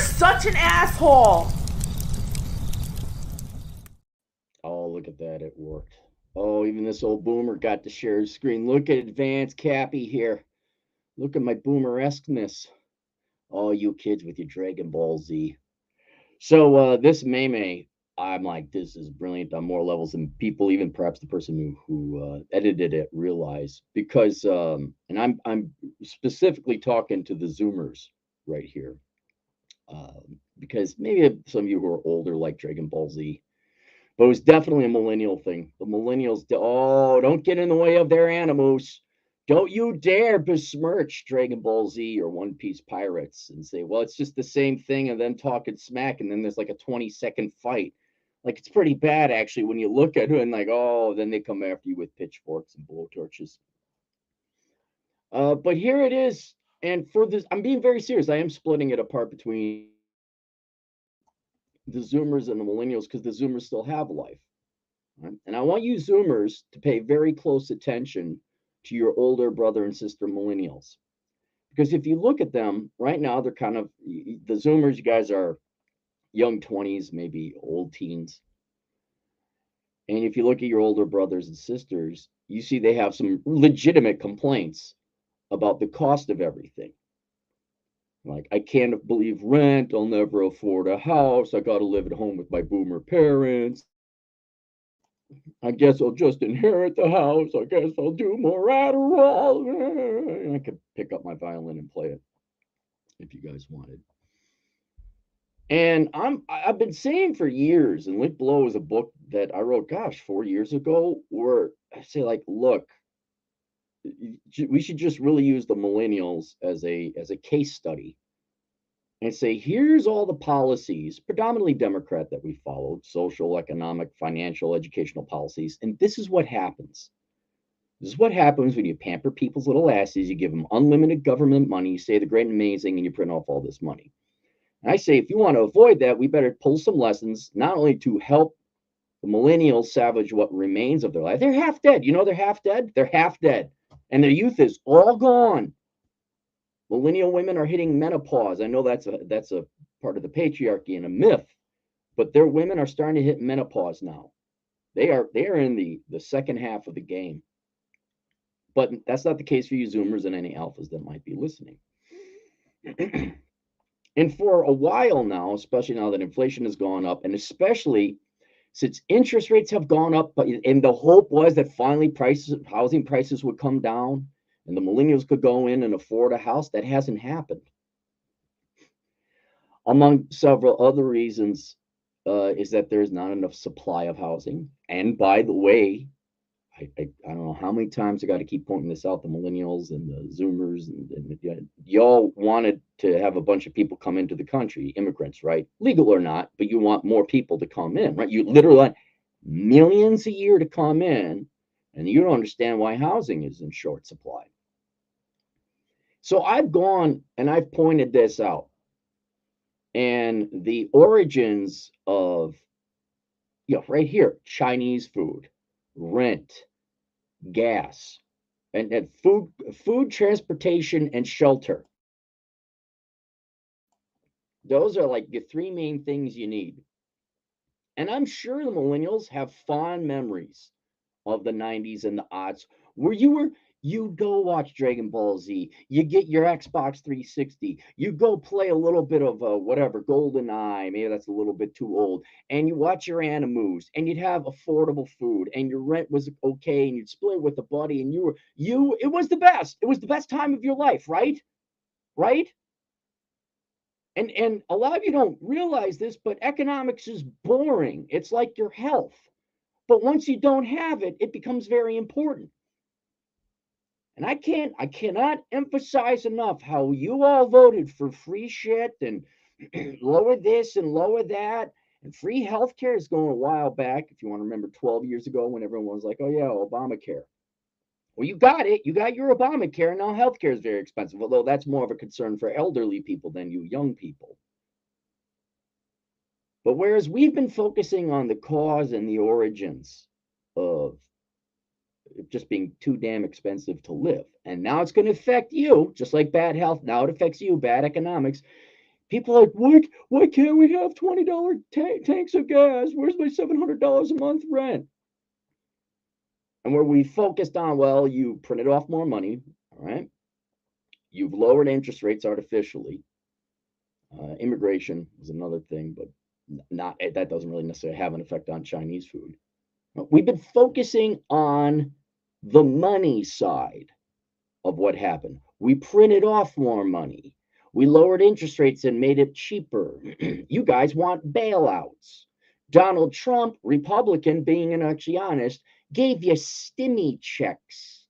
such an asshole. Oh, look at that. It worked. Oh, even this old boomer got to share his screen. Look at advanced Cappy here. Look at my boomer-esqueness. Oh, you kids with your Dragon Ball Z. So this meme, I'm like, this is brilliant on more levels than people, even perhaps the person who edited it, realize. Because, and I'm specifically talking to the Zoomers right here, because maybe some of you who are older like Dragon Ball Z, but it was definitely a millennial thing. The millennials, oh, don't get in the way of their animals. Don't you dare besmirch Dragon Ball Z or One Piece pirates and say, well, it's just the same thing, and then talking smack, and then there's like a 20-second fight. Like, it's pretty bad, actually, when you look at it and, like, oh, then they come after you with pitchforks and blowtorches. But here it is. And for this, I'm being very serious. I am splitting it apart between the Zoomers and the millennials because the Zoomers still have a life. Right? And I want you Zoomers to pay very close attention to your older brother and sister millennials. Because if you look at them right now, they're kind of the Zoomers, you guys are young 20s, maybe old teens. And if you look at your older brothers and sisters, you see they have some legitimate complaints about the cost of everything. Like, I can't believe rent. I'll never afford a house. I got to live at home with my boomer parents. I guess I'll just inherit the house. I guess I'll do more Adderall. I could pick up my violin and play it if you guys wanted. And I've been saying for years, and Lick Below is a book that I wrote, gosh, 4 years ago, where I say, like, look, we should just really use the millennials as a case study and say, here's all the policies, predominantly Democrat, that we followed: social, economic, financial, educational policies. And this is what happens. This is what happens when you pamper people's little asses. You give them unlimited government money, you say the great and amazing, and you print off all this money. And I say, if you want to avoid that, we better pull some lessons, not only to help the millennials salvage what remains of their life. They're half dead. You know they're half dead? They're half dead. And their youth is all gone. Millennial women are hitting menopause. I know that's a part of the patriarchy and a myth, but their women are starting to hit menopause now. They are in the second half of the game. But that's not the case for you Zoomers and any alphas that might be listening. And for a while now, especially now that inflation has gone up, and especially since interest rates have gone up, and the hope was that finally housing prices would come down, and the millennials could go in and afford a house, that hasn't happened. Among several other reasons, is that there's not enough supply of housing. And by the way, I don't know how many times I got to keep pointing this out: the millennials and the Zoomers, and y'all wanted to have a bunch of people come into the country, immigrants, right? Legal or not, but you want more people to come in, right? You literally want millions a year to come in, and you don't understand why housing is in short supply. So I've gone and I've pointed this out, and the origins of, right here: Chinese food, rent, gas, and food, transportation, and shelter. Those are like the three main things you need. And I'm sure the millennials have fond memories of the 90s and the aughts, where you go watch Dragon Ball Z, you get your Xbox 360, you go play a little bit of whatever, Golden Eye, maybe that's a little bit too old, and you watch your animus, and you'd have affordable food, and your rent was okay, and you'd split with a buddy, and it was the best. It was the best time of your life, right? Right? And a lot of you don't realize this, but economics is boring. It's like your health. But once you don't have it, it becomes very important. And I cannot emphasize enough how you all voted for free shit and lower this and lower that. And free healthcare is going a while back. If you want to remember 12 years ago, when everyone was like, oh yeah, Obamacare. Well, you got it. You got your Obamacare. Now healthcare is very expensive, although that's more of a concern for elderly people than you young people. But whereas we've been focusing on the cause and the origins of just being too damn expensive to live, and now it's going to affect you, just like bad health. Now it affects you, bad economics. People are like, why can't we have $20 tanks of gas? Where's my $700 a month rent? And where we focused on, well, you printed off more money, all right? You've lowered interest rates artificially. Immigration is another thing, but not that doesn't really necessarily have an effect on Chinese food. We've been focusing on the money side of what happened. We printed off more money. We lowered interest rates and made it cheaper. You guys want bailouts. Donald Trump, Republican, being actually honest, gave you stimmy checks.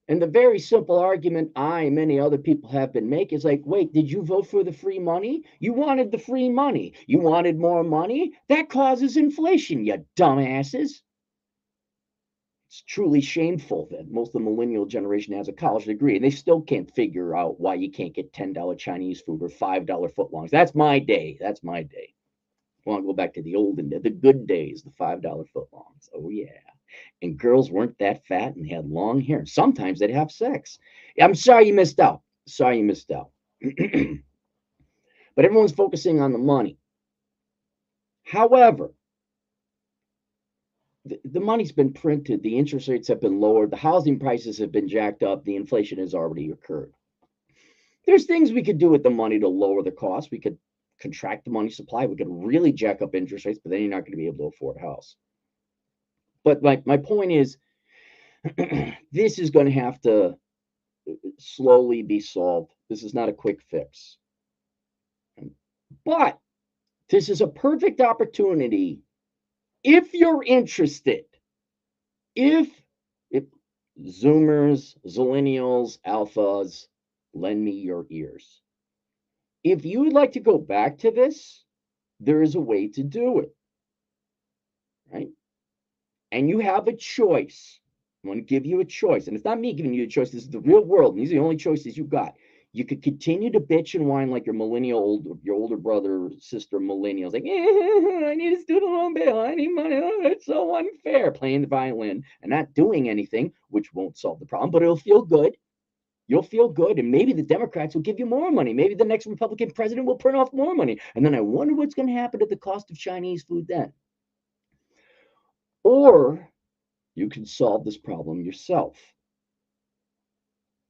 And the very simple argument I and many other people have been making is like, wait, did you vote for the free money? You wanted the free money. You wanted more money? That causes inflation, you dumbasses. It's truly shameful that most of the millennial generation has a college degree and they still can't figure out why you can't get $10 Chinese food or $5 footlongs. That's my day. That's my day. I want to go back to the olden days, the good days, the $5 footlongs. Oh, yeah. And girls weren't that fat and they had long hair. Sometimes they'd have sex. I'm sorry you missed out. Sorry you missed out. But everyone's focusing on the money. However, the money's been printed, the interest rates have been lowered, the housing prices have been jacked up, the inflation has already occurred. There's things we could do with the money to lower the cost. We could contract the money supply. We could really jack up interest rates, but then you're not going to be able to afford a house. But my point is, this is going to have to slowly be solved. This is not a quick fix. But this is a perfect opportunity if you're interested, if Zoomers, Zillennials, Alphas, lend me your ears. If you would like to go back to this, there is a way to do it, right? And you have a choice. I'm going to give you a choice. And it's not me giving you a choice. This is the real world. And these are the only choices you've got. You could continue to bitch and whine like your older brother, sister, millennials. Like, I need a student loan bill. I need money. Oh, it's so unfair. Playing the violin and not doing anything, which won't solve the problem, but it'll feel good. You'll feel good. And maybe the Democrats will give you more money. Maybe the next Republican president will print off more money. And then I wonder what's going to happen to the cost of Chinese food then. Or you can solve this problem yourself.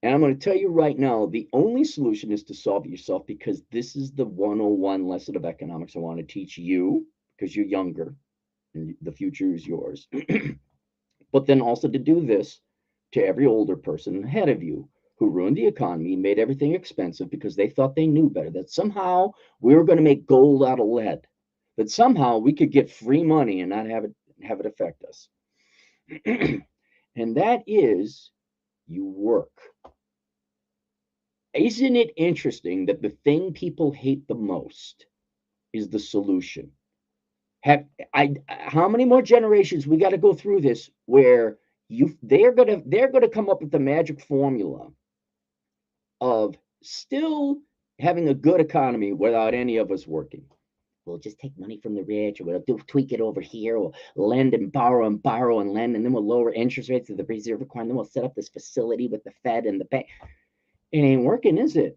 And I'm going to tell you right now, the only solution is to solve it yourself, because this is the 101 lesson of economics I want to teach you, because you're younger and the future is yours. But then also to do this to every older person ahead of you who ruined the economy and made everything expensive because they thought they knew better, that somehow we were going to make gold out of lead, that somehow we could get free money and not have it affect us. And that is, you work. Isn't it interesting that the thing people hate the most is the solution? How many more generations we got to go through this where they're gonna come up with the magic formula of still having a good economy without any of us working? We'll just take money from the rich, or we'll tweak it over here, we'll lend and borrow and lend, and then we'll lower interest rates to the reserve requirement, then we'll set up this facility with the Fed and the bank. It ain't working, is it?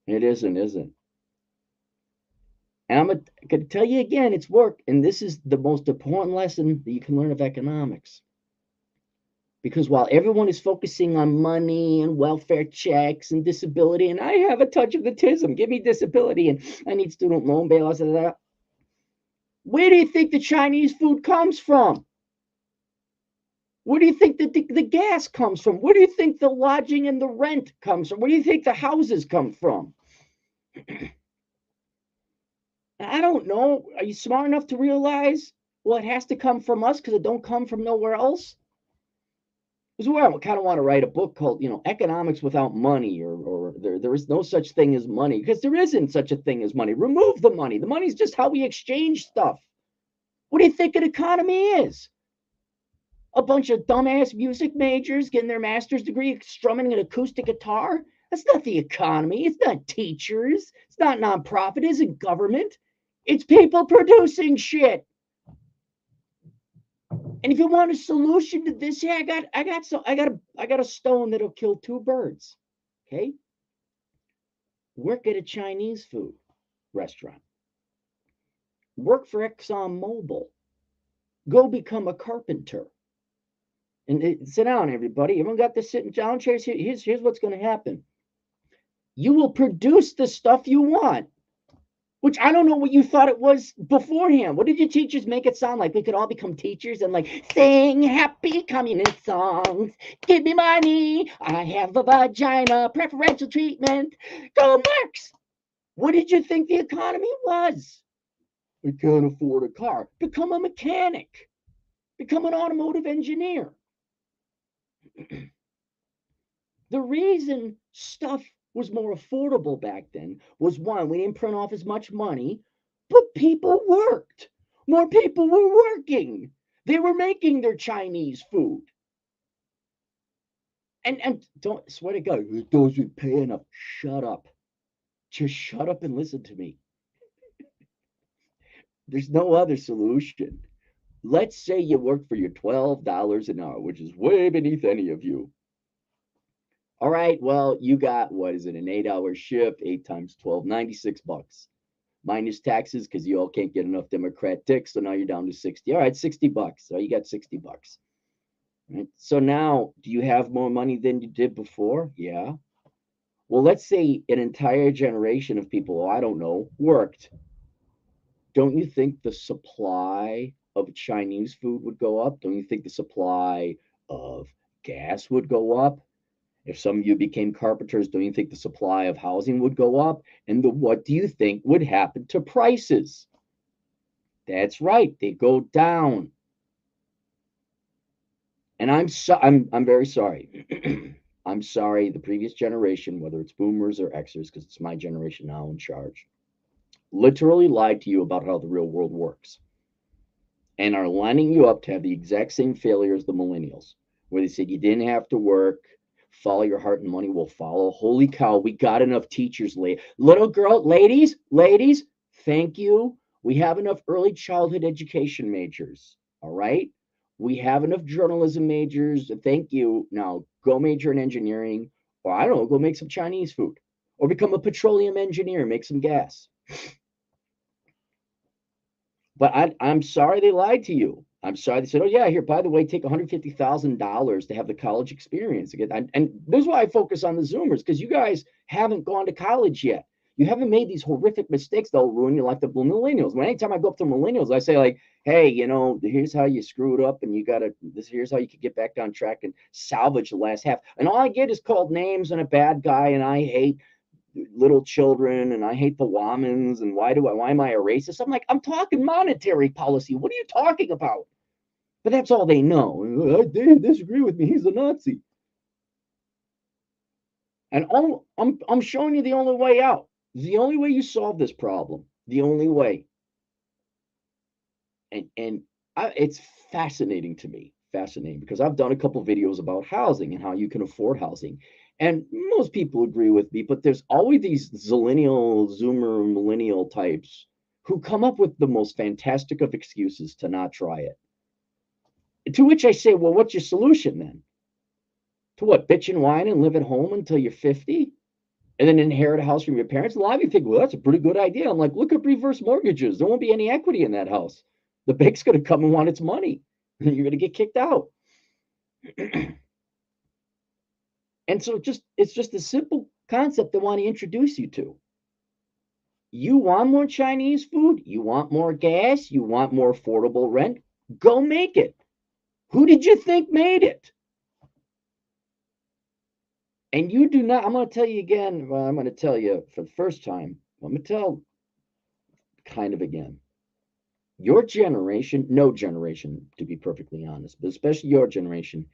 It isn't. And I'm going to tell you again, it's work. And this is the most important lesson that you can learn of economics. Because while everyone is focusing on money and welfare checks and disability, and I have a touch of the tism, give me disability, and I need student loan bailouts, and that. Where do you think the Chinese food comes from? Where do you think the gas comes from? Where do you think the lodging and the rent comes from? Where do you think the houses come from? I don't know. Are you smart enough to realize, well, it has to come from us because it don't come from nowhere else? This is where I kind of want to write a book called, Economics Without Money, or there is no such thing as money, because there isn't such a thing as money. Remove the money. The money is just how we exchange stuff. What do you think an economy is? A bunch of dumbass music majors getting their master's degree strumming an acoustic guitar? That's not the economy. It's not teachers. It's not nonprofit. It isn't government. It's people producing shit. And if you want a solution to this, I got a stone that'll kill two birds. Okay? Work at a Chinese food restaurant. Work for ExxonMobil. Go become a carpenter. And sit down, everybody. Everyone got the sitting down chairs. Here's what's going to happen. You will produce the stuff you want, which I don't know what you thought it was beforehand. What did your teachers make it sound like? We could all become teachers and like sing happy communist songs. Give me money. I have a vagina. Preferential treatment. Go Marx. What did you think the economy was? We can't afford a car. Become a mechanic. Become an automotive engineer. The reason stuff was more affordable back then was one, we didn't print off as much money, but people worked. More people were working. They were making their Chinese food. And don't swear to God, those who pay enough. Shut up. Just shut up and listen to me. There's no other solution. Let's say you work for your $12 an hour, which is way beneath any of you. All right, well, you got, what is it, an 8-hour shift, 8 times 12, $96. Minus taxes, because you all can't get enough Democrat ticks, so now you're down to 60. All right, $60. So you got $60. Right? So now, do you have more money than you did before? Yeah. Well, let's say an entire generation of people, I don't know, worked. Don't you think the supply of Chinese food would go up? Don't you think the supply of gas would go up? If some of you became carpenters, don't you think the supply of housing would go up? And what do you think would happen to prices? That's right, they go down. And I'm very sorry. I'm sorry, the previous generation, whether it's boomers or Xers, because it's my generation now in charge, literally lied to you about how the real world works and are lining you up to have the exact same failure as the millennials, where they said you didn't have to work, follow your heart and money will follow. Holy cow, we got enough teachers. Little girl, ladies, thank you. We have enough early childhood education majors. All right. We have enough journalism majors. Thank you. Now go major in engineering, or I don't know, go make some Chinese food, or become a petroleum engineer, make some gas. But I'm sorry they lied to you. I'm sorry they said, oh, yeah, here, by the way, take $150,000 to have the college experience. And this is why I focus on the Zoomers, because you guys haven't gone to college yet. You haven't made these horrific mistakes that'll ruin your life, the millennials. When anytime I go up to millennials, I say, like, hey, here's how you screwed up, and here's how you could get back on track and salvage the last half. And all I get is called names and a bad guy, and I hate little children and I hate the Womans and why am I a racist? I'm like, I'm talking monetary policy. What are you talking about? But that's all they know. They disagree with me. He's a Nazi. And I'm showing you the only way out. The only way you solve this problem. The only way. It's fascinating to me. Fascinating because I've done a couple videos about housing and how you can afford housing. And most people agree with me, but there's always these Zoomer, millennial types who come up with the most fantastic of excuses to not try it. To which I say, well, what's your solution then? To what, bitch and whine and live at home until you're 50? And then inherit a house from your parents? A lot of you think, well, that's a pretty good idea. I'm like, look up reverse mortgages. There won't be any equity in that house. The bank's going to come and want its money. And you're going to get kicked out. And so it's just a simple concept I want to introduce you to. You want more Chinese food? You want more gas? You want more affordable rent? Go make it. Who did you think made it? And you do not, I'm going to tell you again, well, I'm going to tell you for the first time, I'm going to tell kind of again. Your generation, no generation, to be perfectly honest, but especially your generation,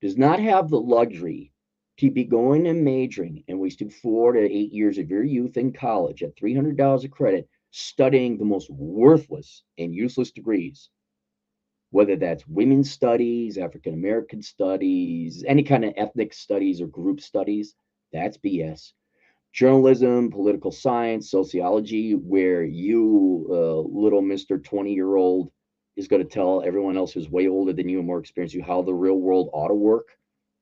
does not have the luxury to be going and majoring and wasting 4 to 8 years of your youth in college at $300 a credit studying the most worthless and useless degrees, whether that's women's studies, African American studies, any kind of ethnic studies or group studies. That's BS. Journalism, political science, sociology, where you, little Mr. 20-year-old, is going to tell everyone else who's way older than you and more experienced you how the real world ought to work.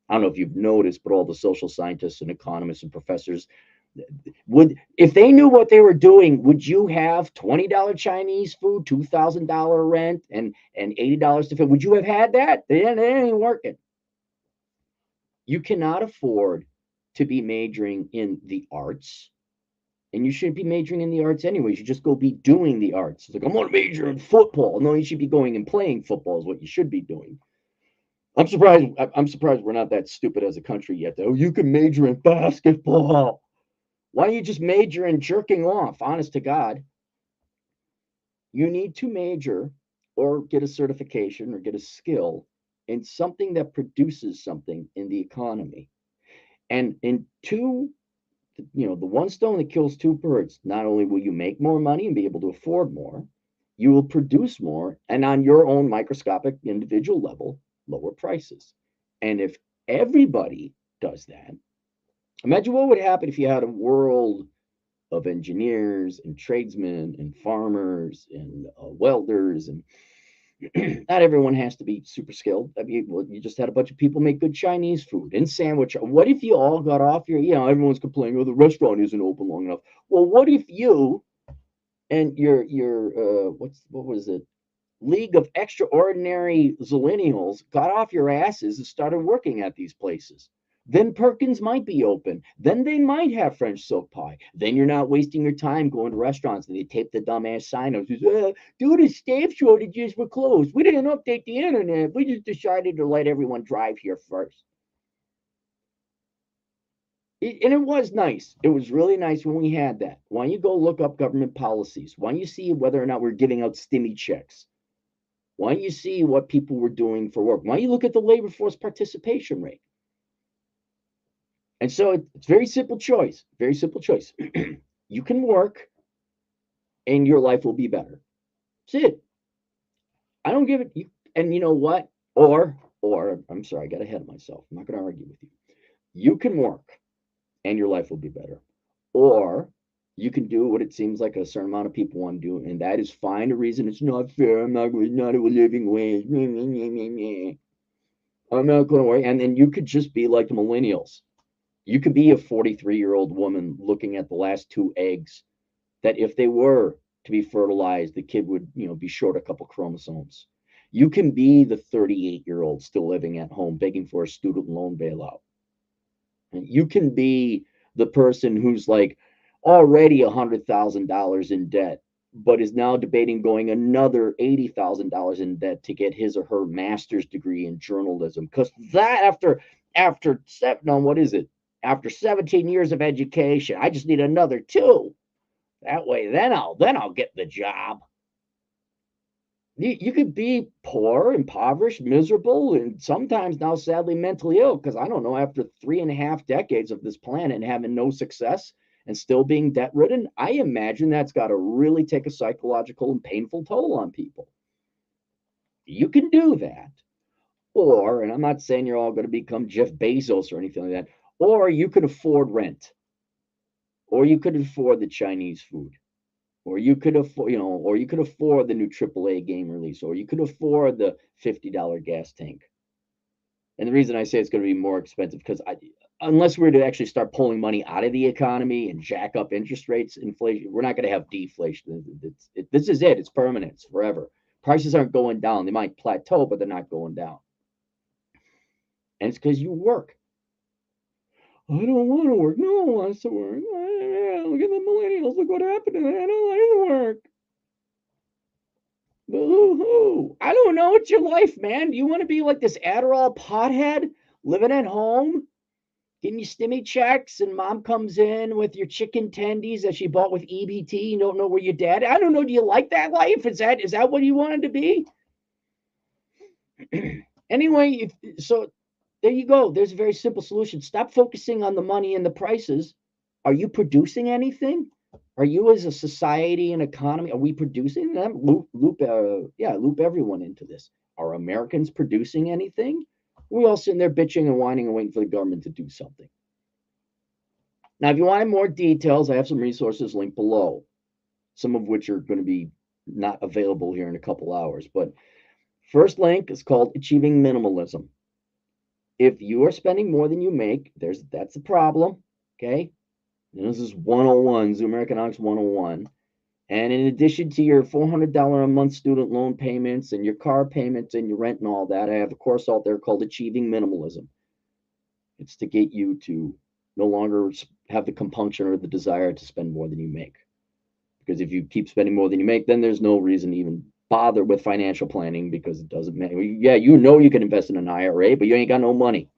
I don't know if you've noticed, but all the social scientists and economists and professors, If they knew what they were doing, would you have $20 Chinese food, $2,000 rent, and $80 to feed? Would you have had that? They ain't working. You cannot afford to be majoring in the arts, and you shouldn't be majoring in the arts anyway. You should just go be doing the arts. It's like, I'm going to major in football. No, you should be going and playing football is what you should be doing. I'm surprised. I'm surprised we're not that stupid as a country yet. Though you can major in basketball. Why don't you just major in jerking off? Honest to God, you need to major or get a certification or get a skill in something that produces something in the economy. And in two, the one stone that kills two birds, not only will you make more money and be able to afford more, you will produce more and on your own microscopic individual level, lower prices. And if everybody does that, imagine what would happen if you had a world of engineers and tradesmen and farmers and welders and not everyone has to be super skilled. I mean, well, you just had a bunch of people make good Chinese food and sandwich. What if you all got off your, everyone's complaining, oh, the restaurant isn't open long enough. Well, what if you and your what was it? League of Extraordinary Millennials got off your asses and started working at these places. Then Perkins might be open. Then they might have French silk pie. Then you're not wasting your time going to restaurants and they tape the dumbass sign up. Due to staff shortages, we're closed. We didn't update the internet. We just decided to let everyone drive here first. And it was nice. It was really nice when we had that. Why don't you go look up government policies? Why don't you see whether or not we're giving out stimmy checks? Why don't you see what people were doing for work? Why don't you look at the labor force participation rate? And so it's very simple choice. Very simple choice. You can work and your life will be better. That's it. I don't give it. And you know what? Or I'm sorry, I got ahead of myself. I'm not going to argue with you. You can work and your life will be better. Or you can do what it seems like a certain amount of people want to do, and that is find a reason it's not fair. I'm not a living wage. I'm not going to worry. And then you could just be like the millennials. You could be a 43-year-old woman looking at the last two eggs that if they were to be fertilized, the kid would, be short a couple chromosomes. You can be the 38-year-old still living at home begging for a student loan bailout. And you can be the person who's like already $100,000 in debt, but is now debating going another $80,000 in debt to get his or her master's degree in journalism. Because that after no, what is it? After 17 years of education, I just need another 2. That way, then I'll get the job. You could be poor, impoverished, miserable, and sometimes now sadly mentally ill. Because I don't know, after 3.5 decades of this planet and having no success and still being debt ridden, I imagine that's got to really take a psychological and painful toll on people. You can do that. Or, and I'm not saying you're all going to become Jeff Bezos or anything like that, or you could afford rent, or you could afford the Chinese food, or you could afford, or you could afford the new AAA game release, or you could afford the $50 gas tank. And the reason I say it's going to be more expensive because unless we're to actually start pulling money out of the economy and jack up interest rates, inflation, we're not going to have deflation. This is it. It's permanent. It's forever. Prices aren't going down. They might plateau, but they're not going down. And it's because you work. I don't want to work. No one wants to work. Look at the millennials. Look what happened to them. I don't like to work. Boo-hoo. I don't know. It's your life, man. Do you want to be like this Adderall pothead living at home, getting your stimmy checks, and mom comes in with your chicken tendies that she bought with EBT? You don't know where your dad. I don't know. Do you like that life? Is that what you wanted to be? Anyway, so there you go. There's a very simple solution. Stop focusing on the money and the prices. Are you producing anything? Are you, as a society and economy, are we producing them? Loop everyone into this. Are Americans producing anything? We all sitting there bitching and whining and waiting for the government to do something. Now, if you want more details, I have some resources linked below, some of which are going to be not available here in a couple hours. But first link is called Achieving Minimalism. If you are spending more than you make, that's a problem. Okay. This is 101, Zoom Economics 101. And in addition to your $400 a month student loan payments and your car payments and your rent and all that, I have a course out there called Achieving Minimalism. It's to get you to no longer have the compunction or the desire to spend more than you make. Because if you keep spending more than you make, then there's no reason to even bother with financial planning because it doesn't matter. Yeah, you know you can invest in an IRA, but you ain't got no money.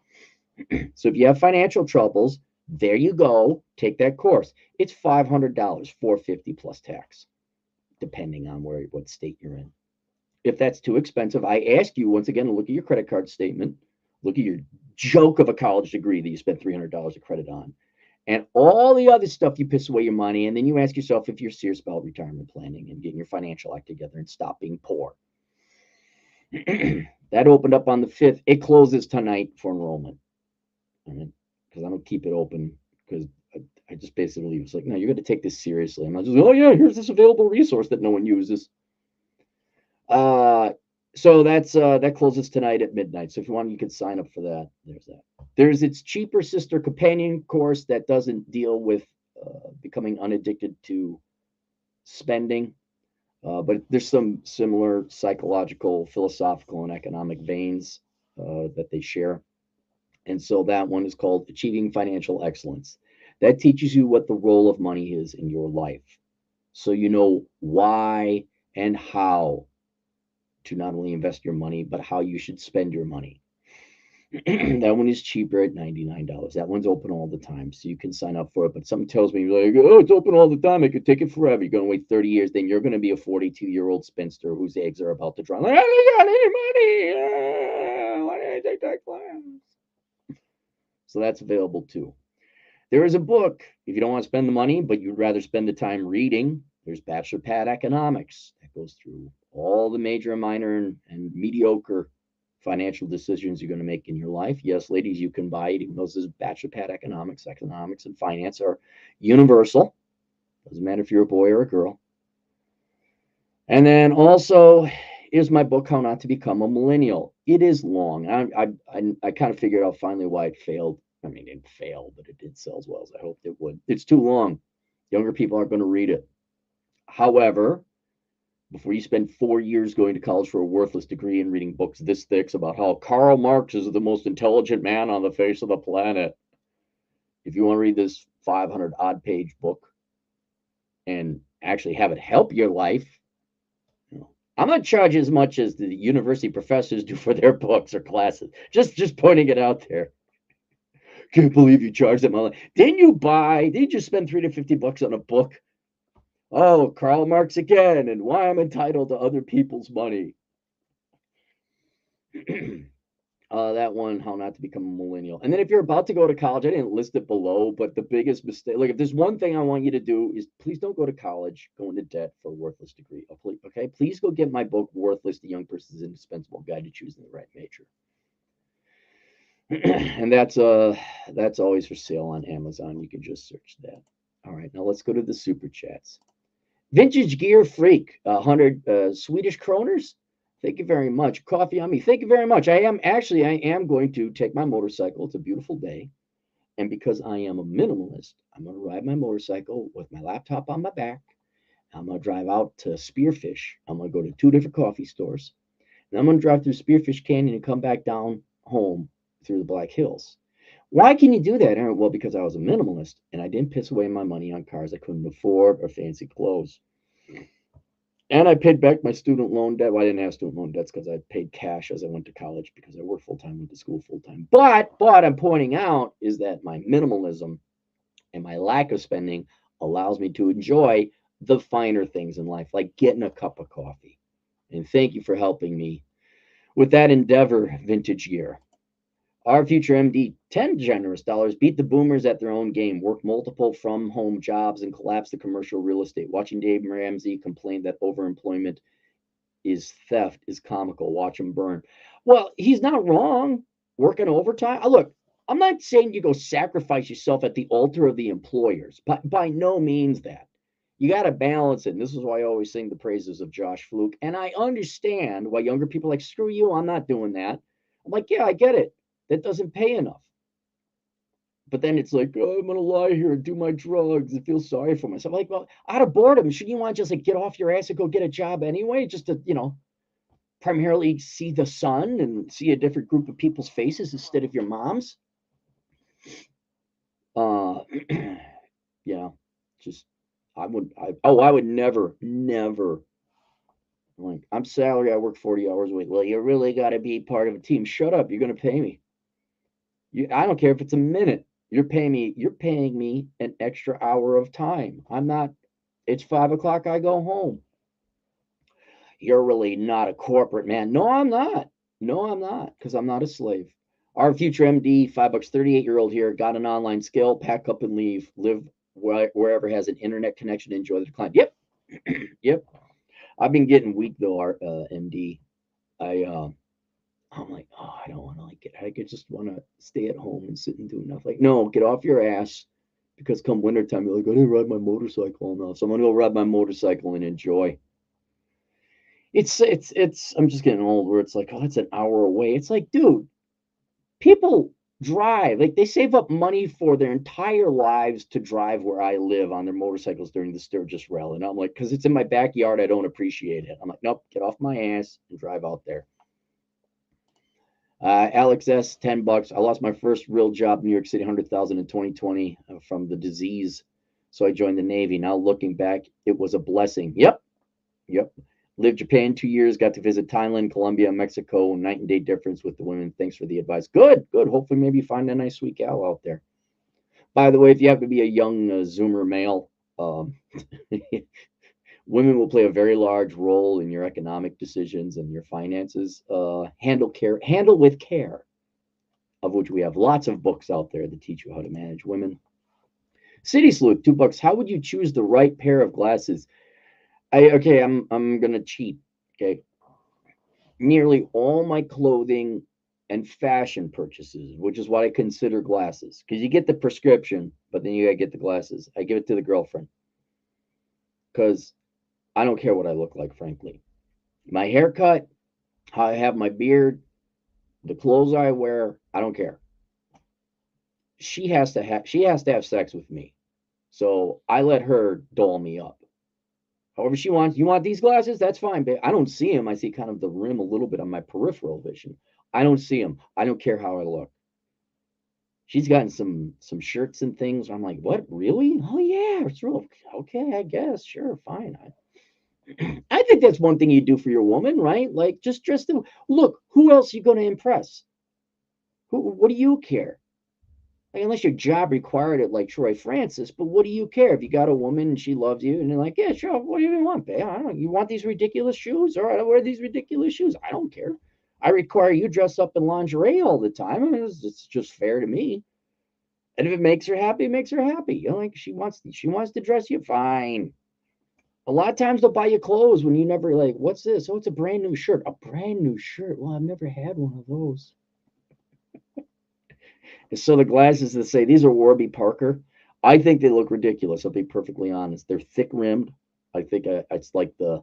So if you have financial troubles, there you go. Take that course. It's $500, $450 plus tax, depending on what state you're in. If that's too expensive, I ask you once again to look at your credit card statement, look at your joke of a college degree that you spent $300 of credit on, and all the other stuff you piss away your money, and then you ask yourself if you're serious about retirement planning and getting your financial act together and stop being poor. That opened up on the 5th. It closes tonight for enrollment. Because I don't keep it open because I just basically was like, no, you're going to take this seriously. I'm not just, oh yeah, here's this available resource that no one uses. So that closes tonight at midnight. So if you want, you can sign up for that. There's that. There's its cheaper sister companion course that doesn't deal with becoming unaddicted to spending, but there's some similar psychological, philosophical, and economic veins that they share. And so that one is called Achieving Financial Excellence. That teaches you what the role of money is in your life. So you know why and how to not only invest your money, but how you should spend your money. That one is cheaper at $99. That one's open all the time, so you can sign up for it. But something tells me, like, oh, it's open all the time. I could take it forever. You're going to wait 30 years. Then you're going to be a 42-year-old spinster whose eggs are about to dry. Like, I don't got any money. Why did I take that class? So that's available too. There is a book, if you don't want to spend the money, but you'd rather spend the time reading, there's Bachelor Pad Economics that goes through all the major and minor and mediocre financial decisions you're going to make in your life. Yes, ladies, you can buy it, even though this is Bachelor Pad Economics. Economics and finance are universal. Doesn't matter if you're a boy or a girl. And then also is my book, How Not to Become a Millennial. It is long. I kind of figured out finally why it failed. I mean, it didn't fail, but it did sell as well as I hoped it would. It's too long. Younger people aren't going to read it. However, before you spend 4 years going to college for a worthless degree and reading books this thick about how Karl Marx is the most intelligent man on the face of the planet, if you want to read this 500 odd page book and actually have it help your life, I'm not charge as much as the university professors do for their books or classes. Just pointing it out there. Can't believe you charged that much. Didn't you just spend $350 on a book? Oh, Karl Marx again, and why I'm entitled to other people's money. That one, How Not to Become a Millennial. And then if you're about to go to college, I didn't list it below, but the biggest mistake, like if there's one thing I want you to do is please don't go to college, go into debt for a worthless degree. Okay, please go get my book, Worthless: The Young Person's Indispensable Guide to Choosing the Right Major. And that's always for sale on Amazon. You can just search that. All right, now let's go to the super chats. Vintage Gear Freak, 100 Swedish kroners. Thank you very much. Coffee on me. Thank you very much. I am going to take my motorcycle. It's a beautiful day. And because I am a minimalist, I'm going to ride my motorcycle with my laptop on my back. I'm going to drive out to Spearfish. I'm going to go to 2 different coffee stores. And I'm going to drive through Spearfish Canyon and come back down home through the Black Hills. Why can you do that, Aaron? Well, because I was a minimalist and I didn't piss away my money on cars I couldn't afford or fancy clothes. And I paid back my student loan debt. Well, I didn't have student loan debts because I paid cash as I went to college because I worked full time, went to school full time. But I'm pointing out is that my minimalism and my lack of spending allows me to enjoy the finer things in life, like getting a cup of coffee. And thank you for helping me with that endeavor, Vintage Year. Our future MD, 10 generous dollars, beat the boomers at their own game, work multiple from home jobs, and collapse the commercial real estate. Watching Dave Ramsey complain that overemployment is theft is comical. Watch him burn. Well, he's not wrong. Working overtime. Look, I'm not saying you go sacrifice yourself at the altar of the employers, but by no means that. You got to balance it. And this is why I always sing the praises of Josh Fluke. And I understand why younger people are like, screw you, I'm not doing that. I'm like, yeah, I get it. That doesn't pay enough. But then it's like, oh, I'm gonna lie here and do my drugs and feel sorry for myself. Like, well, out of boredom, shouldn't you want to just like get off your ass and go get a job anyway, just to primarily see the sun and see a different group of people's faces instead of your mom's? Uh, yeah, just I would never. Like, I'm salary, I work 40 hours a week. Well, you really got to be part of a team. Shut up, you're gonna pay me. I don't care if it's a minute. You're paying me an extra hour of time. I'm not. It's 5 o'clock. I go home. You're really not a corporate man. No, I'm not. No, I'm not, because I'm not a slave. Our future MD, $5, 38-year-old here, got an online skill, pack up and leave, live wherever has an internet connection, enjoy the decline. Yep, yep. I've been getting weak though, our MD. I'm like, oh, I don't want to like get. I could just want to stay at home and sit and do nothing. Like, no, get off your ass, because come wintertime, you're like, I didn't ride my motorcycle enough, so I'm gonna go ride my motorcycle and enjoy. It's. I'm just getting old, where it's like, oh, that's an hour away. It's like, dude, people drive, like they save up money for their entire lives to drive where I live on their motorcycles during the Sturgis Rally, and I'm like, because it's in my backyard, I don't appreciate it. I'm like, nope, get off my ass and drive out there. Alex S, $10. I lost my first real job in New York City, 100,000 in 2020 from the disease. So I joined the Navy. Now looking back, it was a blessing. Yep, yep. Lived Japan 2 years. Got to visit Thailand, Colombia, Mexico. Night and day difference with the women. Thanks for the advice. Good, good. Hopefully, maybe find a nice sweet gal out there. By the way, if you have to be a young Zoomer male, um, women will play a very large role in your economic decisions and your finances. Handle with care, of which we have lots of books out there that teach you how to manage women. City Sleuth, $2. How would you choose the right pair of glasses? I'm gonna cheat. Okay, nearly all my clothing and fashion purchases, which is what I consider glasses, because you get the prescription, but then you gotta get the glasses. I give it to the girlfriend because I don't care what I look like, frankly. My haircut, how I have my beard, the clothes I wear, I don't care. She has to have sex with me. So I let her doll me up. However she wants. You want these glasses? That's fine, babe. I don't see them. I see kind of the rim a little bit on my peripheral vision. I don't see them. I don't care how I look. She's gotten some shirts and things. I'm like, what? Really? Oh yeah, it's real. Okay, I guess. Sure, fine. I think that's one thing you do for your woman, right? Like, just dress them. Look, who else are you going to impress? What do you care? Like, unless your job required it, like Troy Francis, but what do you care if you got a woman and she loves you and you're like, yeah, sure, what do you want, babe? I don't. You want these ridiculous shoes? All right, I'll wear these ridiculous shoes. I don't care. I require you dress up in lingerie all the time. I mean, it's just fair to me. And if it makes her happy, it makes her happy. You know, like she wants to dress you fine. A lot of times they'll buy you clothes when you never like, what's this? Oh, it's a brand new shirt. A brand new shirt. Well, I've never had one of those. So the glasses that say these are Warby Parker, I think they look ridiculous. I'll be perfectly honest. They're thick rimmed. I think it's like the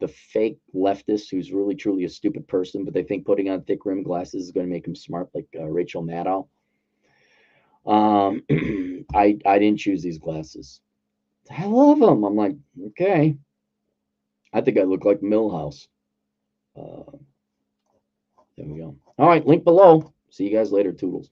fake leftist who's really truly a stupid person, but they think putting on thick rimmed glasses is going to make them smart, like Rachel Maddow. I didn't choose these glasses. I love them. I'm like, okay. I think I look like Millhouse. Uh, there we go. All right, link below. See you guys later, Toodles.